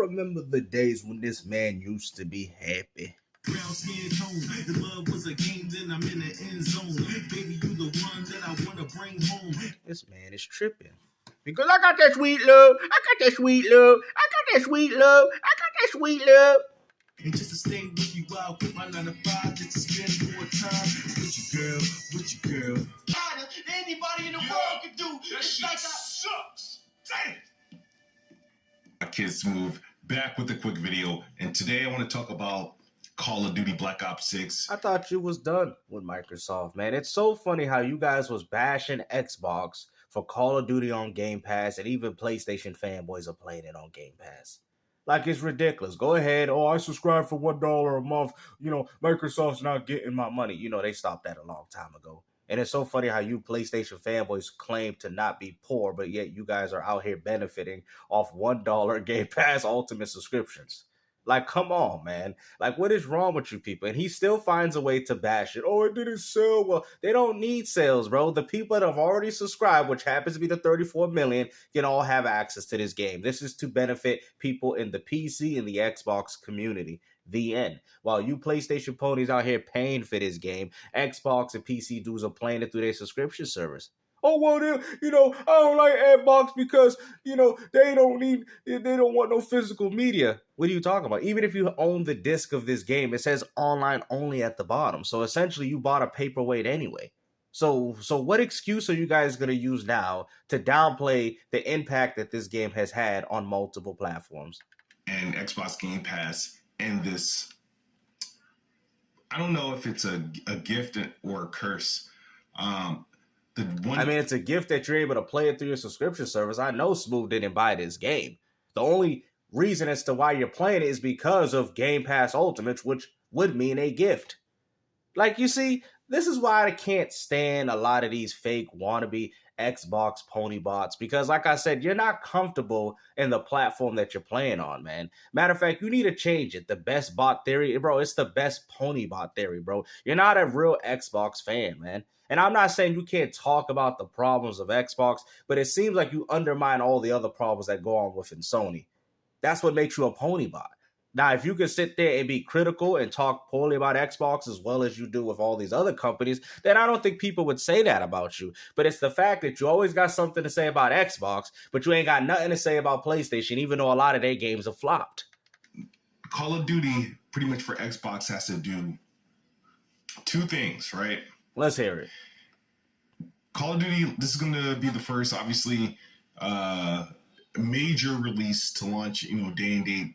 remember the days when this man used to be happy. Brown skin tone, the love was a game, then I'm in the end zone. Baby, you the one that I wanna bring home. This man is tripping. Because I got that sweet love, I got that sweet love, I got that sweet love, I got that sweet love. And just to stay with you, I'll quit my 9 to 5, just to spend more time with you, girl, with you, girl. Harder than anybody in the world can do. It's like sucks. Damn. Kidsmoove back with a quick video, and today I want to talk about Call of Duty Black Ops 6. I thought you was done with Microsoft, man. It's so funny how you guys was bashing Xbox for Call of Duty on Game Pass, and even PlayStation fanboys are playing it on Game Pass. Like, it's ridiculous. Go ahead. Oh, I subscribe for $1 a month. You know, Microsoft's not getting my money. You know, they stopped that a long time ago. And it's so funny how you PlayStation fanboys claim to not be poor, but yet you guys are out here benefiting off $1 Game Pass Ultimate subscriptions. Like, come on, man. Like, what is wrong with you people? And he still finds a way to bash it. Oh, it didn't sell well. They don't need sales, bro. The people that have already subscribed, which happens to be the 34 million, can all have access to this game. This is to benefit people in the PC and the Xbox community. The end. While you PlayStation ponies out here paying for this game, Xbox and PC dudes are playing it through their subscription service. Oh, well, I don't like Xbox because, they don't want no physical media. What are you talking about? Even if you own the disc of this game, it says online only at the bottom. So essentially you bought a paperweight anyway. So what excuse are you guys going to use now to downplay the impact that this game has had on multiple platforms? And Xbox Game Pass and this, I don't know if it's a gift or a curse. It's a gift that you're able to play it through your subscription service. I know Smooth didn't buy this game. The only reason as to why you're playing it is because of Game Pass Ultimate, which would mean a gift. Like, you see, this is why I can't stand a lot of these fake wannabe Xbox pony bots, because like I said, you're not comfortable in the platform that you're playing on, man. Matter of fact, you need to change it. The best bot theory, bro, it's the best pony bot theory, bro. You're not a real Xbox fan, man. And I'm not saying you can't talk about the problems of Xbox, but it seems like you undermine all the other problems that go on within Sony. That's what makes you a pony bot. Now, if you can sit there and be critical and talk poorly about Xbox as well as you do with all these other companies, then I don't think people would say that about you. But it's the fact that you always got something to say about Xbox, but you ain't got nothing to say about PlayStation, even though a lot of their games have flopped. Call of Duty, pretty much for Xbox, has to do two things, right? Let's hear it. Call of Duty, this is going to be the first, obviously, major release to launch, day and date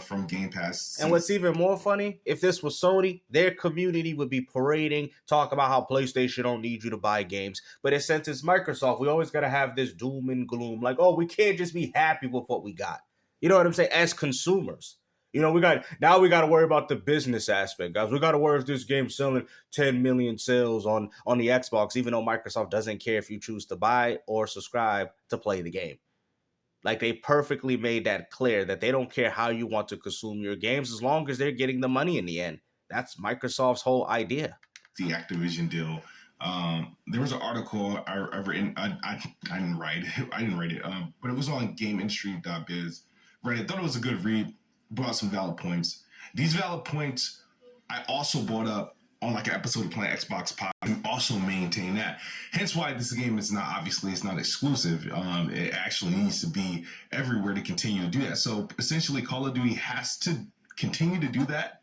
from Game Pass. And what's even more funny, if this was Sony, their community would be parading, talk about how PlayStation don't need you to buy games. But since it's Microsoft, we always got to have this doom and gloom. Like, oh, we can't just be happy with what we got. You know what I'm saying? As consumers. We got to worry about the business aspect, guys. We got to worry if this game's selling 10 million sales on the Xbox, even though Microsoft doesn't care if you choose to buy or subscribe to play the game. Like, they perfectly made that clear that they don't care how you want to consume your games as long as they're getting the money in the end. That's Microsoft's whole idea. The Activision deal. There was an article I've written. I didn't write it, but it was on GameIndustry.biz. Right, I thought it was a good read. Brought up some valid points. These valid points I also brought up on like an episode of Planet Xbox Pod and also maintain that. Hence why this game is not exclusive. It actually needs to be everywhere to continue to do that. So essentially Call of Duty has to continue to do that,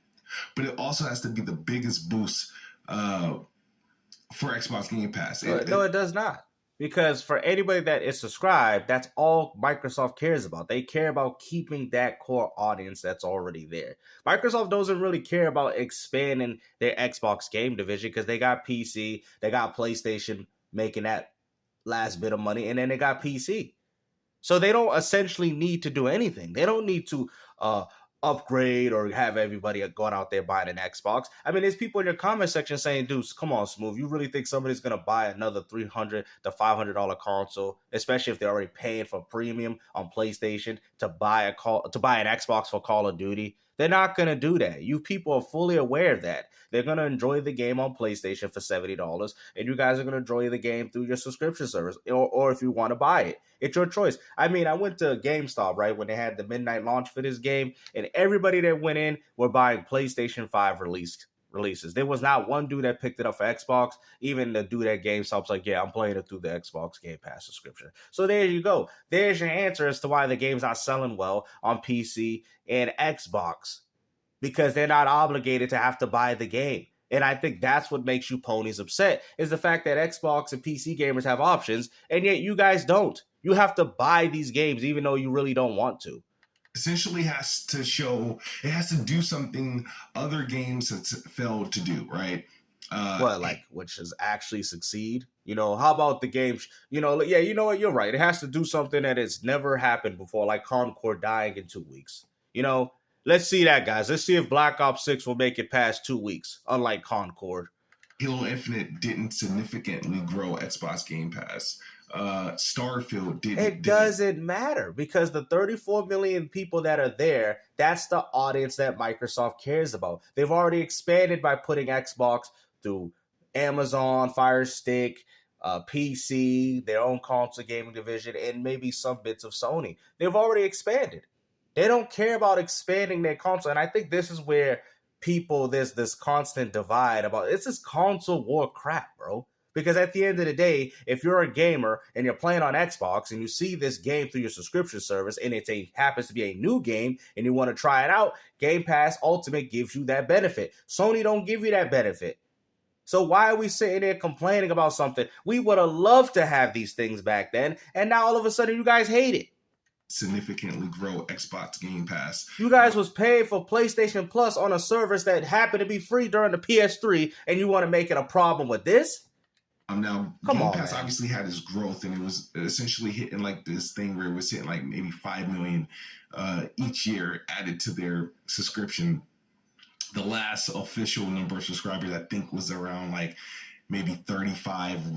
but it also has to be the biggest boost for Xbox Game Pass. No, it does not. Because for anybody that is subscribed, that's all Microsoft cares about. They care about keeping that core audience that's already there. Microsoft doesn't really care about expanding their Xbox game division because they got PC, they got PlayStation making that last bit of money, and then they got PC. So they don't essentially need to do anything. They don't need to upgrade or have everybody going out there buying an Xbox. I mean, there's people in your comment section saying, dudes, come on, Smooth. You really think somebody's going to buy another $300 to $500 console, especially if they're already paying for premium on PlayStation to buy an Xbox for Call of Duty? They're not going to do that. You people are fully aware of that. They're going to enjoy the game on PlayStation for $70, and you guys are going to enjoy the game through your subscription service, or if you want to buy it. It's your choice. I mean, I went to GameStop, right, when they had the midnight launch for this game, and everybody that went in were buying PlayStation 5 releases. There was not one dude that picked it up for Xbox. Even the dude at GameStop's like, yeah, I'm playing it through the Xbox Game Pass subscription. So there you go. There's your answer as to why the game's not selling well on PC and Xbox, because they're not obligated to have to buy the game. And I think that's what makes you ponies upset, is the fact that Xbox and PC gamers have options, and yet you guys don't. You have to buy these games even though you really don't want to. Essentially has to do something other games have failed to do, right? Which is actually succeed? How about the game? Yeah, you know what? You're right. It has to do something that has never happened before, like Concord dying in 2 weeks. Let's see that, guys. Let's see if Black Ops 6 will make it past 2 weeks, unlike Concord. Halo Infinite didn't significantly grow Xbox Game Pass. Starfield didn't. It doesn't matter, because the 34 million people that are there, that's the audience that Microsoft cares about. They've already expanded by putting Xbox through Amazon, Fire Stick, PC, their own console gaming division, and maybe some bits of Sony. They've already expanded. They don't care about expanding their console. And I think this is where there's this constant divide about, it's this console war crap, bro. Because at the end of the day, if you're a gamer and you're playing on Xbox and you see this game through your subscription service and happens to be a new game and you want to try it out, Game Pass Ultimate gives you that benefit. Sony don't give you that benefit. So why are we sitting there complaining about something? We would have loved to have these things back then, and now all of a sudden you guys hate it. Significantly grow Xbox Game Pass. You guys was paying for PlayStation Plus on a service that happened to be free during the PS3, and you want to make it a problem with this? Now, Game Pass obviously had its growth, and it was essentially hitting like this thing where it was hitting like maybe 5 million each year added to their subscription. The last official number of subscribers, I think, was around like maybe 35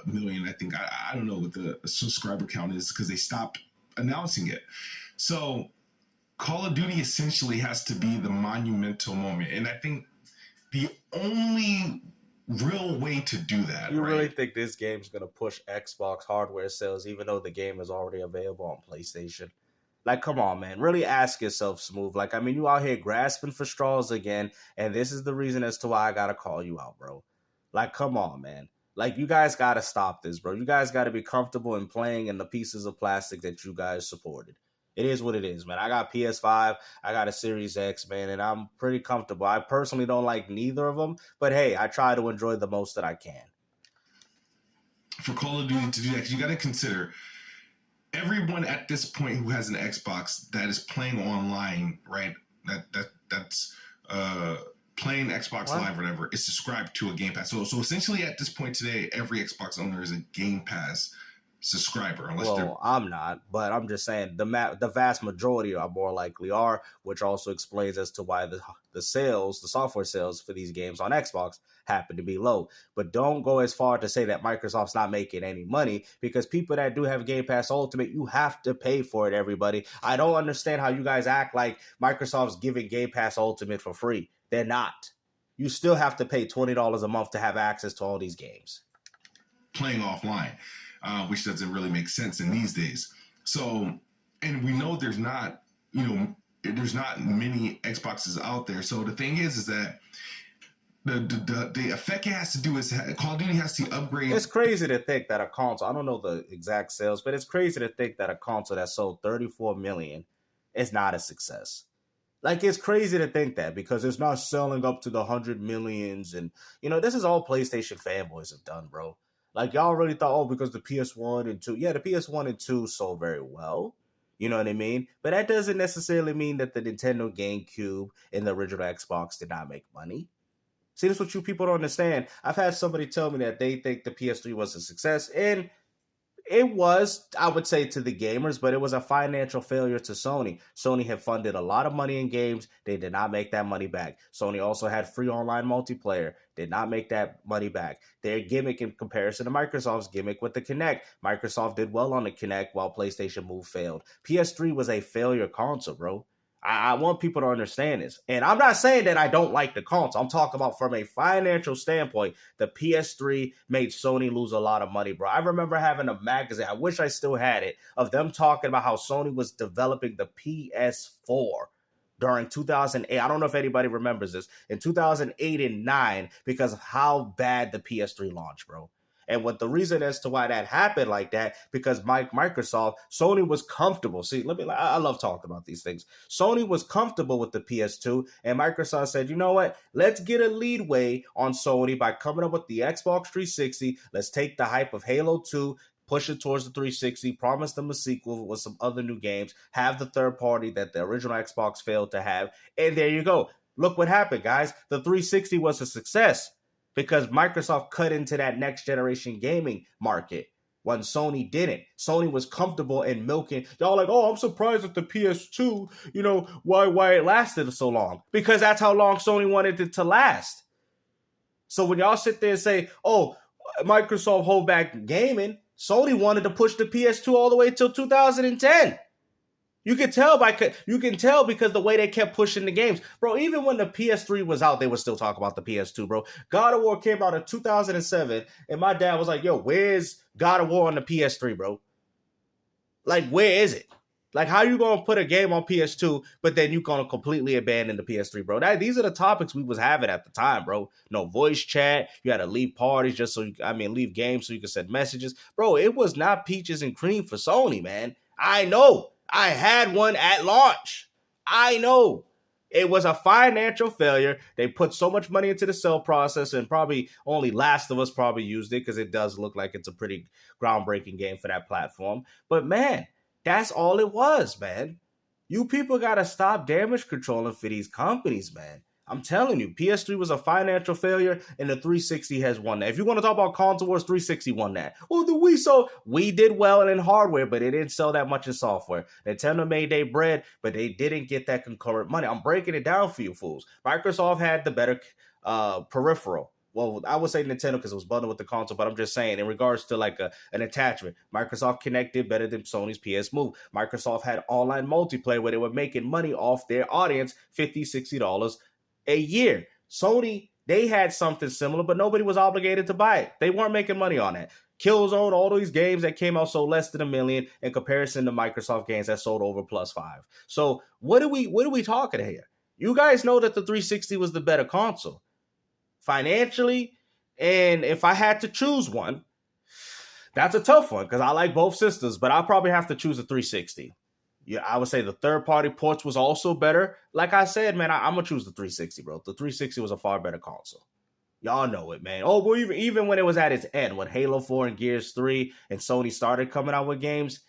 million. I think I don't know what the subscriber count is because they stopped announcing it. So Call of Duty essentially has to be the monumental moment, and I think the only real way to do that. You really think this game's gonna push Xbox hardware sales even though the game is already available on PlayStation? Like, come on, man. Really ask yourself, Smooth. Like, I mean, you out here grasping for straws again, and this is the reason as to why I gotta call you out, bro. Like, come on, man. Like, you guys gotta stop this, bro. You guys gotta be comfortable in playing in the pieces of plastic that you guys supported. It is what it is, man. I got PS5, I got a Series X, man, and I'm pretty comfortable. I personally don't like neither of them, but hey, I try to enjoy the most that I can. For Call of Duty to do that, 'cause you got to consider everyone at this point who has an Xbox that is playing online, right? That's playing Xbox Live or whatever is subscribed to a Game Pass. So essentially at this point today, every Xbox owner is a Game Pass subscriber. I'm not, but I'm just saying the vast majority are more likely are, which also explains as to why the software sales for these games on Xbox happen to be low. But don't go as far to say that Microsoft's not making any money, because people that do have Game Pass Ultimate, you have to pay for it, everybody. I don't understand how you guys act like Microsoft's giving Game Pass Ultimate for free. They're not. You still have to pay $20 a month to have access to all these games. Playing offline. Which doesn't really make sense in these days. So, and we know there's not many Xboxes out there. So the thing is that the effect it has to do is Call of Duty has to upgrade. It's crazy to think that a console, I don't know the exact sales, but it's crazy to think that a console that sold 34 million is not a success. Like, it's crazy to think that, because it's not selling up to the 100 millions. And, this is all PlayStation fanboys have done, bro. Like, y'all really thought, because the PS1 and 2, yeah, the PS1 and 2 sold very well. You know what I mean? But that doesn't necessarily mean that the Nintendo GameCube and the original Xbox did not make money. See, that's what you people don't understand. I've had somebody tell me that they think the PS3 was a success, and It was, I would say, to the gamers, but it was a financial failure to Sony. Sony had funded a lot of money in games. They did not make that money back. Sony also had free online multiplayer. Did not make that money back. Their gimmick in comparison to Microsoft's gimmick with the Kinect. Microsoft did well on the Kinect while PlayStation Move failed. PS3 was a failure console, bro. I want people to understand this. And I'm not saying that I don't like the console. I'm talking about from a financial standpoint, the PS3 made Sony lose a lot of money, bro. I remember having a magazine, I wish I still had it, of them talking about how Sony was developing the PS4 during 2008. I don't know if anybody remembers this. In 2008 and 9, because of how bad the PS3 launched, bro. And what the reason as to why that happened like that, because Sony was comfortable. See, I love talking about these things. Sony was comfortable with the PS2, and Microsoft said, you know what? Let's get a leadway on Sony by coming up with the Xbox 360. Let's take the hype of Halo 2, push it towards the 360, promise them a sequel with some other new games, have the third party that the original Xbox failed to have, and there you go. Look what happened, guys. The 360 was a success, because Microsoft cut into that next generation gaming market when Sony didn't. Sony was comfortable in milking. Y'all like, oh, I'm surprised at the PS2, why it lasted so long. Because that's how long Sony wanted it to last. So when y'all sit there and say, oh, Microsoft hold back gaming, Sony wanted to push the PS2 all the way till 2010. You can tell because the way they kept pushing the games. Bro, even when the PS3 was out, they were still talking about the PS2, bro. God of War came out in 2007, and my dad was like, yo, where's God of War on the PS3, bro? Like, where is it? Like, how you going to put a game on PS2, but then you going to completely abandon the PS3, bro? These are the topics we was having at the time, bro. No voice chat. You had to leave parties leave games so you could send messages. Bro, it was not peaches and cream for Sony, man. I know. I had one at launch. I know. It was a financial failure. They put so much money into the sale process, and probably only Last of Us probably used it because it does look like it's a pretty groundbreaking game for that platform. But man, that's all it was, man. You people got to stop damage controlling for these companies, man. I'm telling you, PS3 was a financial failure, and the 360 has won that. If you want to talk about console wars, 360 won that. Oh, the we did well in hardware, but it didn't sell that much in software. Nintendo made their bread, but they didn't get that concurrent money. I'm breaking it down for you fools. Microsoft had the better peripheral. Well, I would say Nintendo because it was bundled with the console, but I'm just saying in regards to like an attachment, Microsoft Kinect did better than Sony's PS Move. Microsoft had online multiplayer where they were making money off their audience, $50, $60 a year. Sony, they had something similar, but nobody was obligated to buy it. They weren't making money on it. Killzone, all these games that came out sold less than 1 million in comparison to Microsoft games that sold over +5. So what are we talking here? You guys know that the 360 was the better console financially, and if I had to choose one, that's a tough one because I like both systems, but I'll probably have to choose the 360. Yeah, I would say the third-party ports was also better. Like I said, man, I'm going to choose the 360, bro. The 360 was a far better console. Y'all know it, man. Oh, well, even when it was at its end, when Halo 4 and Gears 3 and Sony started coming out with games,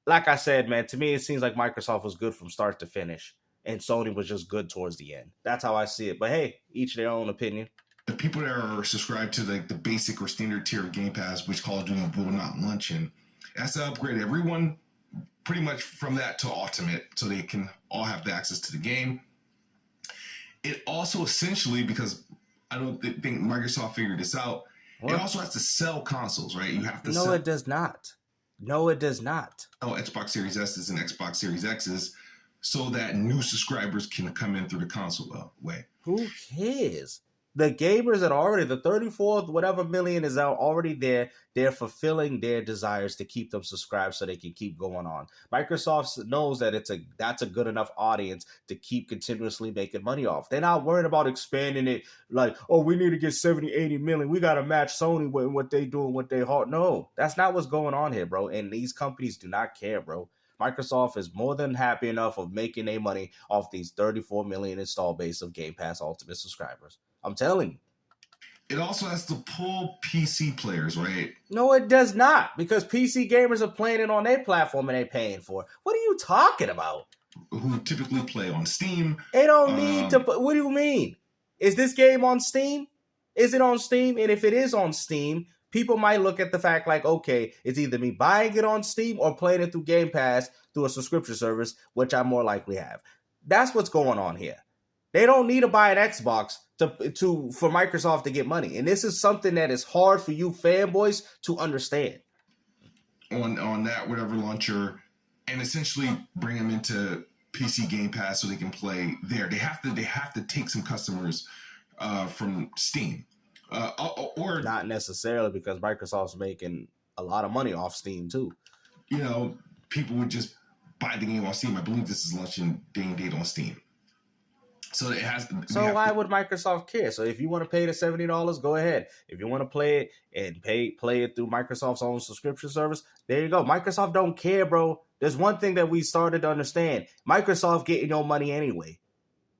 like I said, man, to me, it seems like Microsoft was good from start to finish, and Sony was just good towards the end. That's how I see it. But hey, each their own opinion. The people that are subscribed to the basic or standard tier of Game Pass, which Call of Duty will not launch in, that's to upgrade everyone pretty much from that to Ultimate so they can all have the access to the game. It also essentially, because I don't think Microsoft figured this out, it also has to sell consoles, right? You have to sell. No, it does not. No, it does not. Oh, Xbox Series S's and Xbox Series X's so that new subscribers can come in through the console way. Who cares? The gamers that are already, the 34 whatever million is out already there, they're fulfilling their desires to keep them subscribed so they can keep going on. Microsoft knows that that's a good enough audience to keep continuously making money off. They're not worried about expanding it like, oh, we need to get 70, 80 million. We got to match Sony with what they do and what they hard. No, that's not what's going on here, bro. And these companies do not care, bro. Microsoft is more than happy enough of making their money off these 34 million install base of Game Pass Ultimate subscribers. I'm telling you. It also has to pull PC players, right? No, it does not, because PC gamers are playing it on their platform and they're paying for it. What are you talking about? Who typically play on Steam. They don't need to. What do you mean? Is this game on Steam? Is it on Steam? And if it is on Steam, people might look at the fact like, okay, it's either me buying it on Steam or playing it through Game Pass through a subscription service, which I more likely have. That's what's going on here. They don't need to buy an Xbox for Microsoft to get money. And this is something that is hard for you fanboys to understand. On that whatever launcher, and essentially bring them into PC Game Pass so they can play there. They have to take some customers from Steam. Or not necessarily, because Microsoft's making a lot of money off Steam too. You know, people would just buy the game on Steam. I believe this is launching day and date on Steam. So it has. So why would Microsoft care? So if you want to pay the $70, go ahead. If you want to play it and play it through Microsoft's own subscription service, there you go. Microsoft don't care, bro. There's one thing that we started to understand. Microsoft getting your money anyway.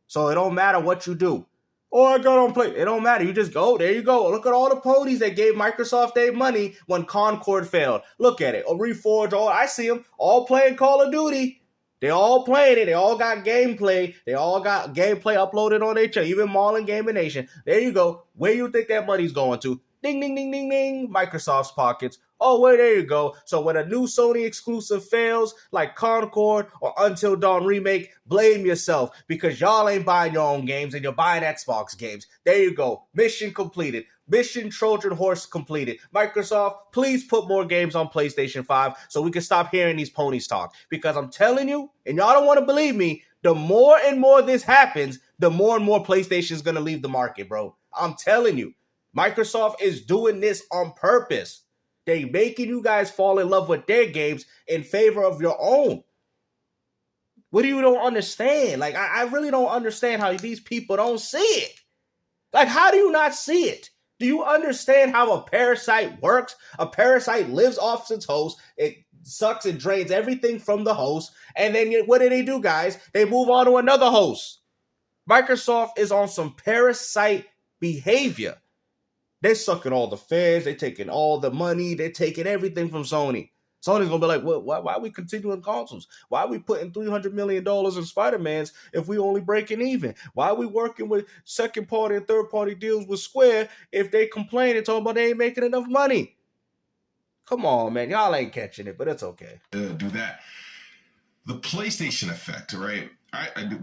So it don't matter what you do. Oh, I got on play. It don't matter. You just go. There you go. Look at all the ponies that gave Microsoft their money when Concord failed. Look at it. Reforge. I see them all playing Call of Duty. They all playing it. They all got gameplay. They all got gameplay uploaded on their channel. Even Marlin Gaming Nation. There you go. Where you think that money's going to? Ding, ding, ding, ding, ding. Microsoft's pockets. Oh, well, there you go. So when a new Sony exclusive fails, like Concord or Until Dawn Remake, blame yourself, because y'all ain't buying your own games and you're buying Xbox games. There you go. Mission completed. Mission Trojan Horse completed. Microsoft, please put more games on PlayStation 5 so we can stop hearing these ponies talk. Because I'm telling you, and y'all don't want to believe me, the more and more this happens, the more and more PlayStation's going to leave the market, bro. I'm telling you. Microsoft is doing this on purpose. They making you guys fall in love with their games in favor of your own. What do you don't understand? Like, I really don't understand how these people don't see it. Like, how do you not see it? Do you understand how a parasite works? A parasite lives off its host. It sucks and drains everything from the host. And then what do they do, guys? They move on to another host. Microsoft is on some parasite behavior. They're sucking all the fans. They're taking all the money. They're taking everything from Sony. Sony's going to be like, why are we continuing consoles? Why are we putting $300 million in Spider-Mans if we only breaking even? Why are we working with second-party and third-party deals with Square if they complain and talking about they ain't making enough money? Come on, man. Y'all ain't catching it, but it's okay. Do that. The PlayStation effect, right?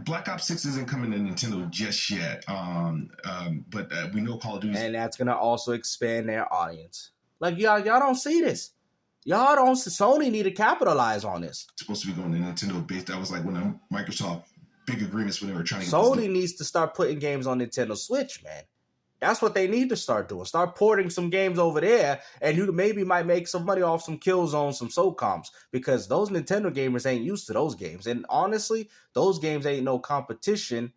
Black Ops 6 isn't coming to Nintendo just yet, but we know Call of Duty, and that's gonna also expand their audience. Like y'all don't see this. Y'all don't. Sony need to capitalize on this. It's supposed to be going to Nintendo base. That was like one of Microsoft big agreements when they were trying to. Sony needs to start putting games on Nintendo Switch, man. That's what they need to start doing. Start porting some games over there, and you maybe might make some money off some Killzone, some SOCOMs, because those Nintendo gamers ain't used to those games. And honestly, those games ain't no competition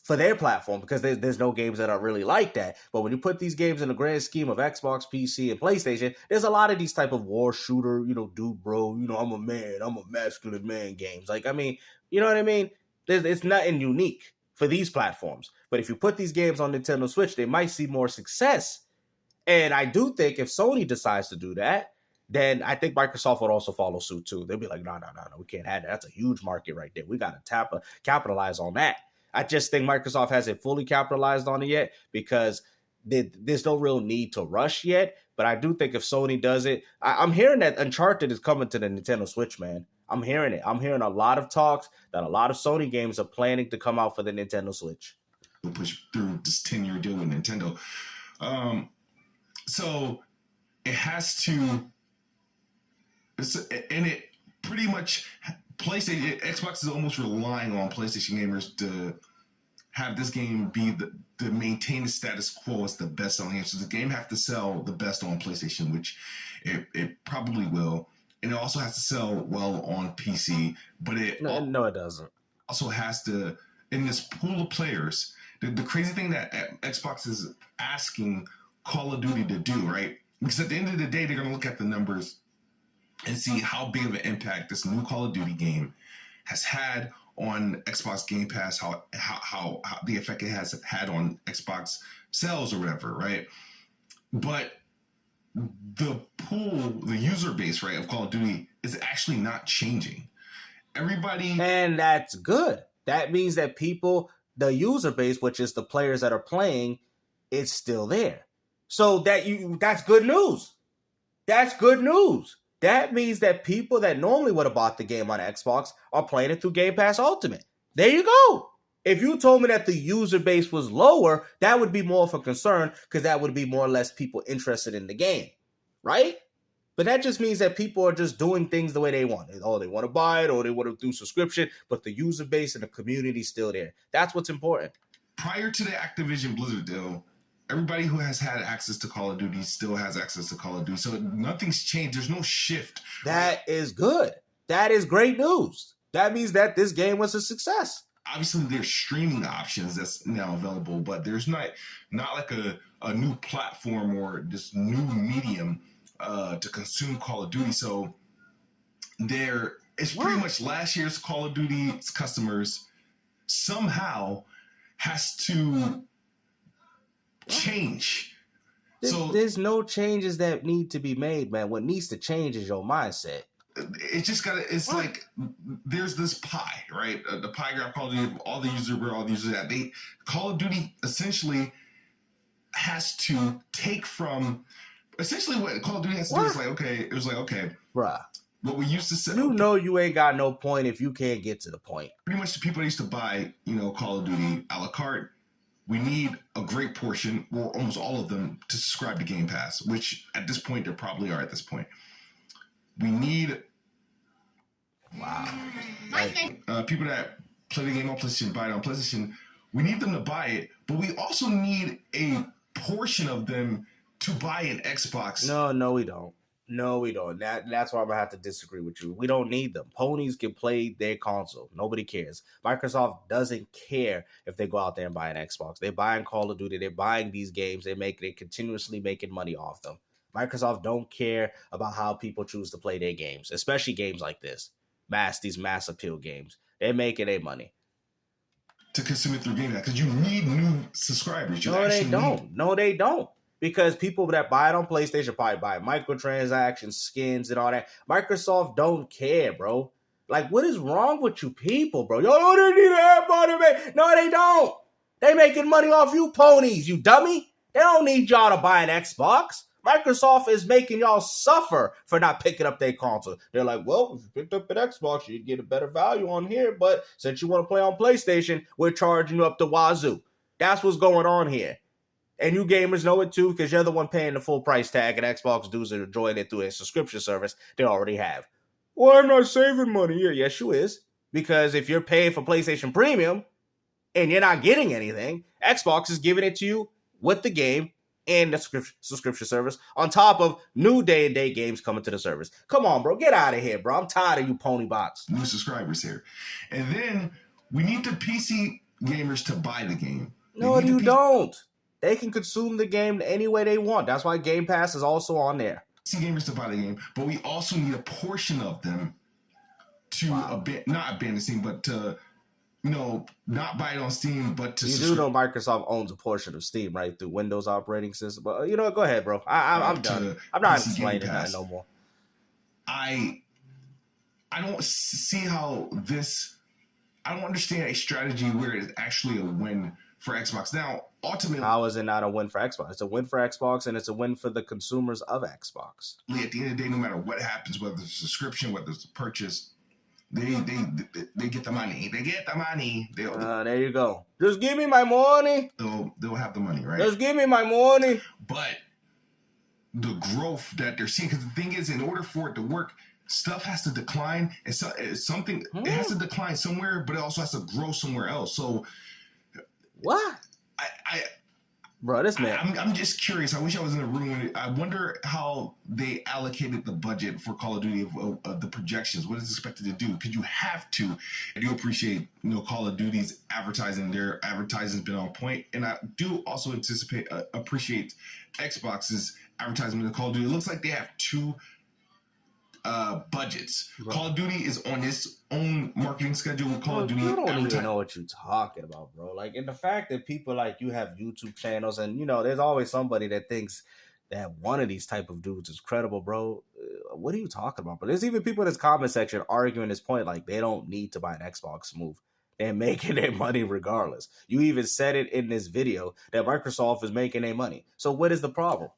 for their platform, because there's no games that are really like that. But when you put these games in the grand scheme of Xbox, PC, and PlayStation, there's a lot of these type of war shooter, dude, bro, I'm a man, I'm a masculine man games. Like, I mean, you know what I mean? It's nothing unique for these platforms. But if you put these games on Nintendo Switch, they might see more success. And I do think if Sony decides to do that, then I think Microsoft would also follow suit too. They'll be like, no, we can't have that. That's a huge market right there. We got to capitalize on that. I just think Microsoft hasn't fully capitalized on it yet, because there's no real need to rush yet. But I do think if Sony does it, I'm hearing that Uncharted is coming to the Nintendo Switch, man. I'm hearing it. I'm hearing a lot of talks that a lot of Sony games are planning to come out for the Nintendo Switch. We'll push through this 10-year deal with Nintendo. So it has to, and it pretty much, Xbox is almost relying on PlayStation gamers to have this game be to maintain the status quo as the best selling game. So the game have to sell the best on PlayStation, which it probably will. And it also has to sell well on PC, but it doesn't. Also has to, in this pool of players, the crazy thing that Xbox is asking Call of Duty to do, right? Because at the end of the day, they're going to look at the numbers and see how big of an impact this new Call of Duty game has had on Xbox Game Pass, how the effect it has had on Xbox sales or whatever, right? But the pool, the user base, right, of Call of Duty is actually not changing. And that's good. That means that the user base, which is the players that are playing, is still there. So that's good news. That's good news. That means that people that normally would have bought the game on Xbox are playing it through Game Pass Ultimate. There you go. If you told me that the user base was lower, that would be more of a concern because that would be more or less people interested in the game, right? But that just means that people are just doing things the way they want. Oh, they want to buy it or they want to do subscription, but the user base and the community is still there. That's what's important. Prior to the Activision Blizzard deal, everybody who has had access to Call of Duty still has access to Call of Duty. So nothing's changed. There's no shift. That is good. That is great news. That means that this game was a success. Obviously, there's streaming options that's now available, but there's not like a new platform or this new medium to consume Call of Duty. So it's pretty much last year's Call of Duty's customers somehow has to change. So there's no changes that need to be made, man. What needs to change is your mindset. It just it's like there's this pie, right? The pie graph Call of Duty, all the users where all the users at. Call of Duty essentially has to take from essentially what Call of Duty has to do is okay, bruh. What we used to say, you ain't got no point if you can't get to the point. Pretty much the people that used to buy, Call of Duty a la carte, we need a great portion, or almost all of them, to subscribe to Game Pass, which at this point, they probably are at this point. We need people that play the game on PlayStation, buy it on PlayStation, we need them to buy it, but we also need a portion of them to buy an Xbox. No, we don't. No, we don't. That's why I'm going to have to disagree with you. We don't need them. Ponies can play their console. Nobody cares. Microsoft doesn't care if they go out there and buy an Xbox. They're buying Call of Duty. They're buying these games. They're continuously making money off them. Microsoft don't care about how people choose to play their games, especially games like this. These mass appeal games. They're making their money. To consume it through Game Pass, because you need new subscribers. No, they don't. Because people that buy it on PlayStation probably buy microtransactions, skins, and all that. Microsoft don't care, bro. Like, what is wrong with you people, bro? Yo, they need to have money, man. No, they don't. They making money off you ponies, you dummy. They don't need y'all to buy an Xbox. Microsoft is making y'all suffer for not picking up their console. They're like, well, if you picked up an Xbox, you'd get a better value on here. But since you want to play on PlayStation, we're charging you up the wazoo. That's what's going on here. And you gamers know it too, because you're the one paying the full price tag, and Xbox dudes are enjoying it through a subscription service they already have. Well, I'm not saving money here. Yes, you is. Because if you're paying for PlayStation Premium and you're not getting anything, Xbox is giving it to you with the game and the subscription service on top of new day-and-date games coming to the service. Come on, bro. Get out of here, bro. I'm tired of you pony bots. New subscribers here. And then we need the PC gamers to buy the game. No, you don't. They can consume the game any way they want. That's why Game Pass is also on there. PC gamers to buy the game, but we also need a portion of them to not abandon Steam, but to not buy it on Steam, but to. You do know Microsoft owns a portion of Steam, right, through Windows operating system. But go ahead, bro. I'm done. I'm not explaining that no more. I don't see how this. I don't understand a strategy where it's actually a win for Xbox. Now, ultimately, how is it not a win for Xbox? It's a win for Xbox, and it's a win for the consumers of Xbox. At the end of the day, no matter what happens, whether it's a subscription, whether it's a purchase, they get the money. They get the money. There you go. Just give me my money. They'll have the money, right? Just give me my money. But the growth that they're seeing, because the thing is, in order for it to work, stuff has to decline, and it has to decline somewhere, but it also has to grow somewhere else. So. What? Bro, this man. I'm just curious. I wish I was in the room. I wonder how they allocated the budget for Call of Duty of the projections. What is expected to do? Because you have to. I do appreciate Call of Duty's advertising. Their advertising's been on point, and I do also appreciate Xbox's advertisement of Call of Duty. It looks like they have two budgets. Right. Call of Duty is on its own marketing schedule with Call of Duty. You don't even know what you're talking about, bro. Like, and the fact that people like you have YouTube channels, and there's always somebody that thinks that one of these type of dudes is credible, bro. What are you talking about? But there's even people in this comment section arguing this point, like they don't need to buy an Xbox Move. They're making their money regardless. You even said it in this video that Microsoft is making their money. So what is the problem?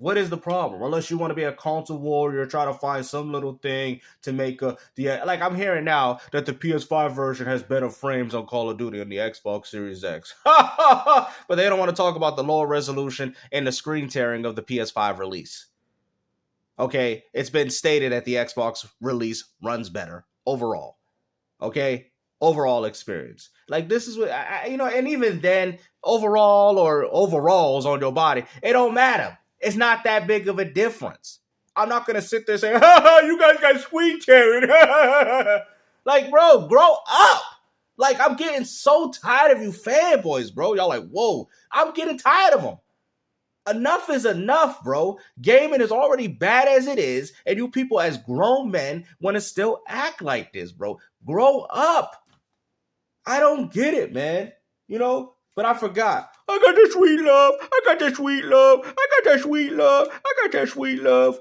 What is the problem? Unless you want to be a console warrior, try to find some little thing to make like I'm hearing now that the PS5 version has better frames on Call of Duty on the Xbox Series X. But they don't want to talk about the lower resolution and the screen tearing of the PS5 release. Okay, it's been stated that the Xbox release runs better overall. Okay, overall experience. Like this is what and even then, overall or overalls on your body, it don't matter. It's not that big of a difference. I'm not gonna sit there and say, you guys got screen tearing. Like, bro, grow up. Like, I'm getting so tired of you fanboys, bro. Y'all like, whoa, I'm getting tired of them. Enough is enough, bro. Gaming is already bad as it is, and you people as grown men want to still act like this, bro. Grow up. I don't get it, man. But I forgot. I got that sweet love. I got that sweet love. I got that sweet love. I got that sweet love.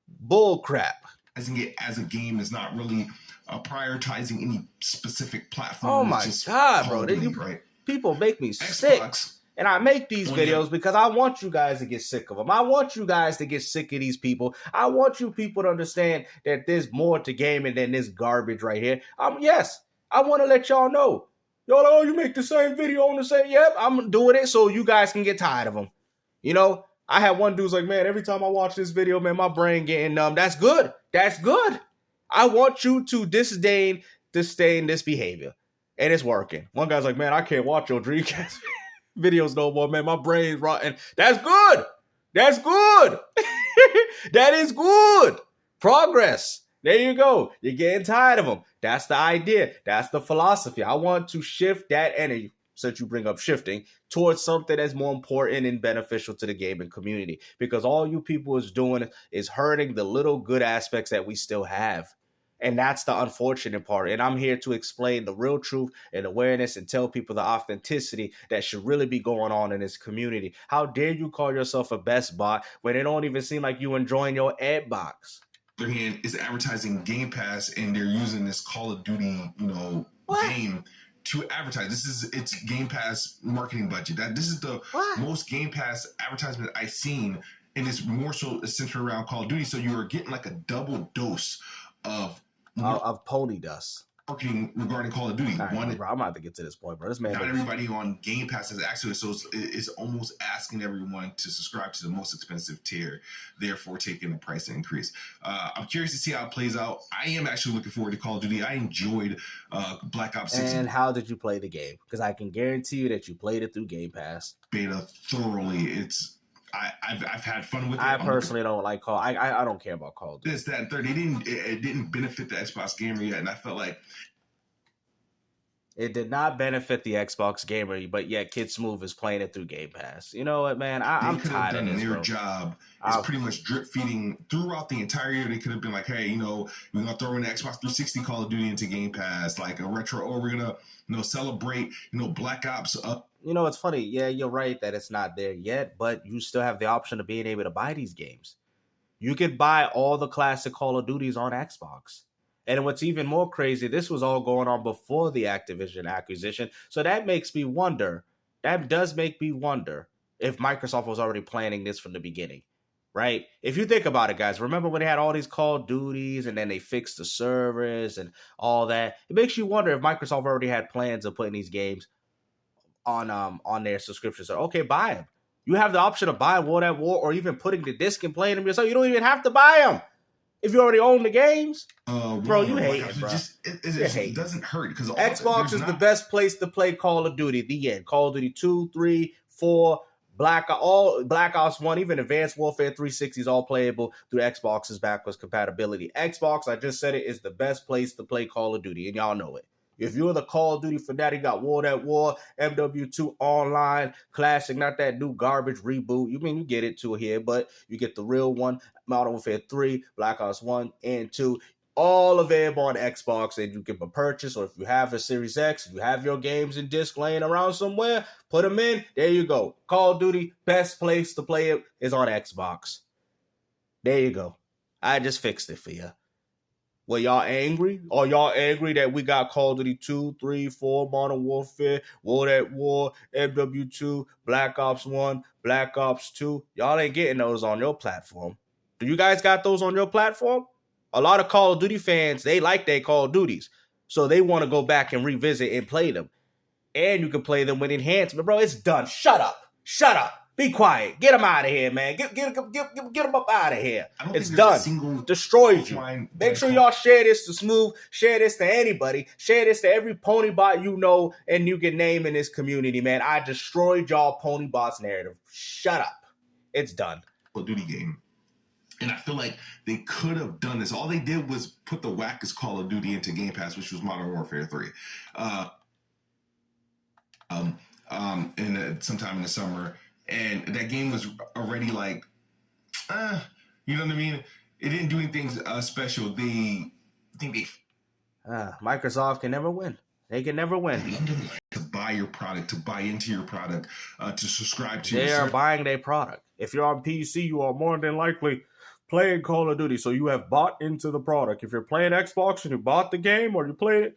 Bull crap. As a game is not really prioritizing any specific platform. Oh my God, bro. Right? People make me sick. And I make these videos because I want you guys to get sick of them. I want you guys to get sick of these people. I want you people to understand that there's more to gaming than this garbage right here. Yes, I want to let y'all know. Y'all, you make the same video on the same. Yep, I'm doing it so you guys can get tired of them. I had one dude's like, man, every time I watch this video, man, my brain getting numb. That's good. That's good. I want you to disdain this behavior. And it's working. One guy's like, man, I can't watch your Dreamcast videos no more, man. My brain's rotten. That's good. That's good. That is good. Progress. There you go. You're getting tired of them. That's the idea. That's the philosophy. I want to shift that energy, since you bring up shifting, towards something that's more important and beneficial to the gaming community. Because all you people is doing is hurting the little good aspects that we still have. And that's the unfortunate part. And I'm here to explain the real truth and awareness and tell people the authenticity that should really be going on in this community. How dare you call yourself a best bot when it don't even seem like you enjoying your ad box? Their hand is advertising Game Pass, and they're using this Call of Duty, game to advertise. It's Game Pass marketing budget. This is the most Game Pass advertisement I've seen, and it's more so centered around Call of Duty. So you are getting like a double dose of pony dust marketing regarding Call of Duty. Bro, I'm about to get to this point, bro. This man, not everybody on Game Pass has access, so it's almost asking everyone to subscribe to the most expensive tier, therefore taking the price increase. I'm curious to see how it plays out. I am actually looking forward to Call of Duty. I enjoyed Black Ops 6. And how did you play the game? Because I can guarantee you that you played it through Game Pass. Beta thoroughly. I've had fun with it. I personally don't like Call. I don't care about Call of Duty. This, that, and third. It didn't benefit the Xbox gamer yet, and I felt like it did not benefit the Xbox gamer, but yet Kidsmoove is playing it through Game Pass. You know what, man? I'm tired of this, their bro. job is pretty much drip feeding throughout the entire year. They could have been like, hey, we're gonna throw in the Xbox 360 Call of Duty into Game Pass, like a retro, or we're gonna celebrate Black Ops up. It's funny. Yeah, you're right that it's not there yet, but you still have the option of being able to buy these games. You could buy all the classic Call of Duties on Xbox. And what's even more crazy, this was all going on before the Activision acquisition. So that makes me wonder. That does make me wonder if Microsoft was already planning this from the beginning, right? If you think about it, guys, remember when they had all these Call of Duties and then they fixed the servers and all that? It makes you wonder if Microsoft already had plans of putting these games on their subscription. So, okay, buy them. You have the option of buying World at War or even putting the disc and playing them yourself. You don't even have to buy them. If you already own the games, bro, you hate it, bro. It doesn't hurt because Xbox is the best place to play Call of Duty. The end. Call of Duty 2, 3, 4, Black Ops 1, even Advanced Warfare 360 is all playable through Xbox's backwards compatibility. Xbox, I just said it, is the best place to play Call of Duty, and y'all know it. If you're the Call of Duty fanatic, you got World at War, MW2 Online, Classic, not that new garbage reboot. You get it too here, but you get the real one, Modern Warfare 3, Black Ops 1 and 2, all available on Xbox, and you can purchase, or if you have a Series X, you have your games in disc laying around somewhere, put them in, there you go. Call of Duty, best place to play it is on Xbox. There you go. I just fixed it for you. Well, y'all angry? Are y'all angry that we got Call of Duty 2, 3, 4, Modern Warfare, World at War, MW2, Black Ops 1, Black Ops 2? Y'all ain't getting those on your platform. Do you guys got those on your platform? A lot of Call of Duty fans, they like their Call of Duties. So they want to go back and revisit and play them. And you can play them with enhancement. Bro, it's done. Shut up. Shut up. Be quiet. Get them out of here, man. Get them up out of here. It's done. Destroyed you. Make sure y'all share this to Smooth. Share this to anybody. Share this to every pony bot you know and you can name in this community, man. I destroyed y'all pony bots narrative. Shut up. It's done. Call of Duty game. And I feel like they could have done this. All they did was put the wackest Call of Duty into Game Pass, which was Modern Warfare 3. Sometime in the summer. And that game was already like, you know what I mean? It didn't do anything special. Microsoft can never win. They can never win. To buy your product, to buy into your product, to subscribe to. They are buying their product. If you're on PC, you are more than likely playing Call of Duty, so you have bought into the product. If you're playing Xbox and you bought the game or you played it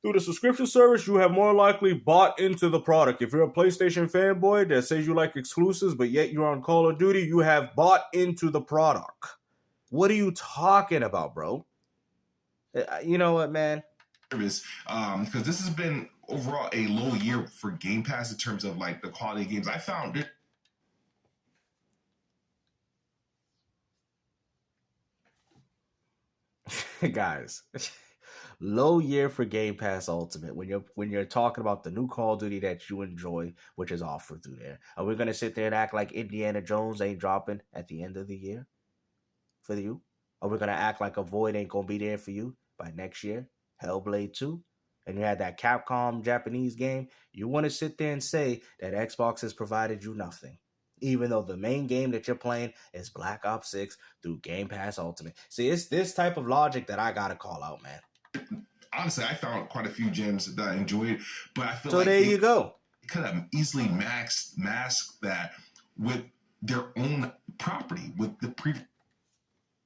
through the subscription service, you have more likely bought into the product. If you're a PlayStation fanboy that says you like exclusives, but yet you're on Call of Duty, you have bought into the product. What are you talking about, bro? You know what, man? Because this has been overall a low year for Game Pass in terms of like the quality of games. I found it. Guys. Low year for Game Pass Ultimate when you're talking about the new Call of Duty that you enjoy, which is offered through there. Are we gonna sit there and act like Indiana Jones ain't dropping at the end of the year for you? Are we gonna act like a Void ain't gonna be there for you by next year? Hellblade 2, and you had that Capcom Japanese game. You want to sit there and say that Xbox has provided you nothing, even though the main game that you're playing is Black Ops 6 through Game Pass Ultimate. See, it's this type of logic that I gotta call out, man. Honestly, I found quite a few gems that I enjoyed, but I feel so there you go. Could have easily masked that with their own property, with the previous.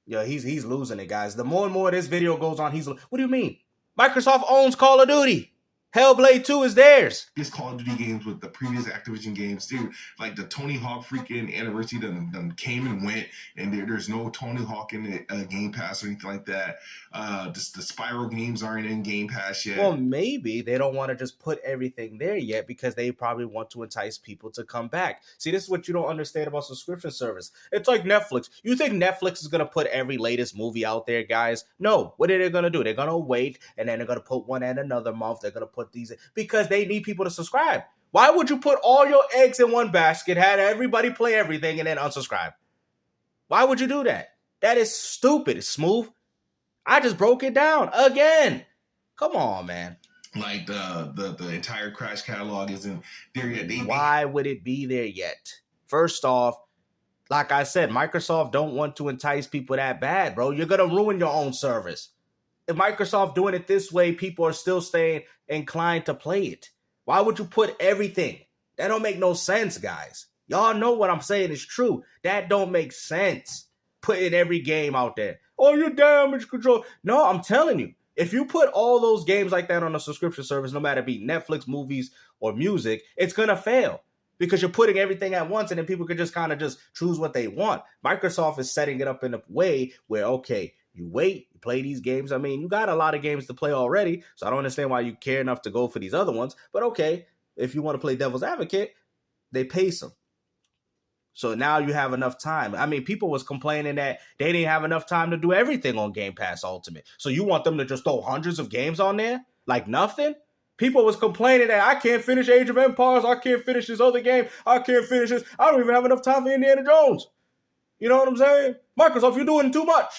Yeah, he's losing it, guys. The more and more this video goes on, what do you mean? Microsoft owns Call of Duty. Hellblade 2 is theirs. This Call of Duty games with the previous Activision games, dude, like the Tony Hawk freaking anniversary done came and went, and there's no Tony Hawk in the Game Pass or anything like that. The Spyro games aren't in Game Pass yet. Well, maybe they don't want to just put everything there yet because they probably want to entice people to come back. See, this is what you don't understand about subscription service. It's like Netflix. You think Netflix is going to put every latest movie out there, guys? No. What are they going to do? They're going to wait, and then they're going to put one in another month. They're going to put these in, because they need people to subscribe. Why would you put all your eggs in one basket, have everybody play everything, and then unsubscribe? Why would you do that? That is stupid. It's Smooth. I just broke it down again. Come on, man. Like the entire Crash catalog isn't there yet. Why would it be there yet? First off, like I said, Microsoft don't want to entice people that bad, bro. You're going to ruin your own service. If Microsoft doing it this way, people are still staying inclined to play it. Why would you put everything? That don't make no sense, guys. Y'all know what I'm saying is true. That don't make sense. Putting every game out there. Oh, you're damage control. No, I'm telling you. If you put all those games like that on a subscription service, no matter be Netflix, movies, or music, it's going to fail. Because you're putting everything at once and then people can just kind of just choose what they want. Microsoft is setting it up in a way where, okay, you wait, you play these games. I mean, you got a lot of games to play already, so I don't understand why you care enough to go for these other ones. But okay, if you want to play devil's advocate, they pace them. So now you have enough time. I mean, people was complaining that they didn't have enough time to do everything on Game Pass Ultimate. So you want them to just throw hundreds of games on there? Like nothing? People was complaining that I can't finish Age of Empires. I can't finish this other game. I can't finish this. I don't even have enough time for Indiana Jones. You know what I'm saying? Microsoft, you're doing too much.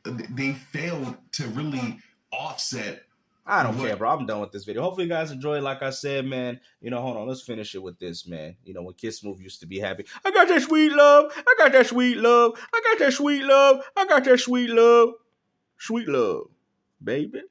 They failed to really offset. I don't care, bro. I'm done with this video. Hopefully you guys enjoy it. Like I said, man, hold on. Let's finish it with this, man. When Kidsmoove used to be happy. I got that sweet love. I got that sweet love. I got that sweet love. I got that sweet love. Sweet love, baby.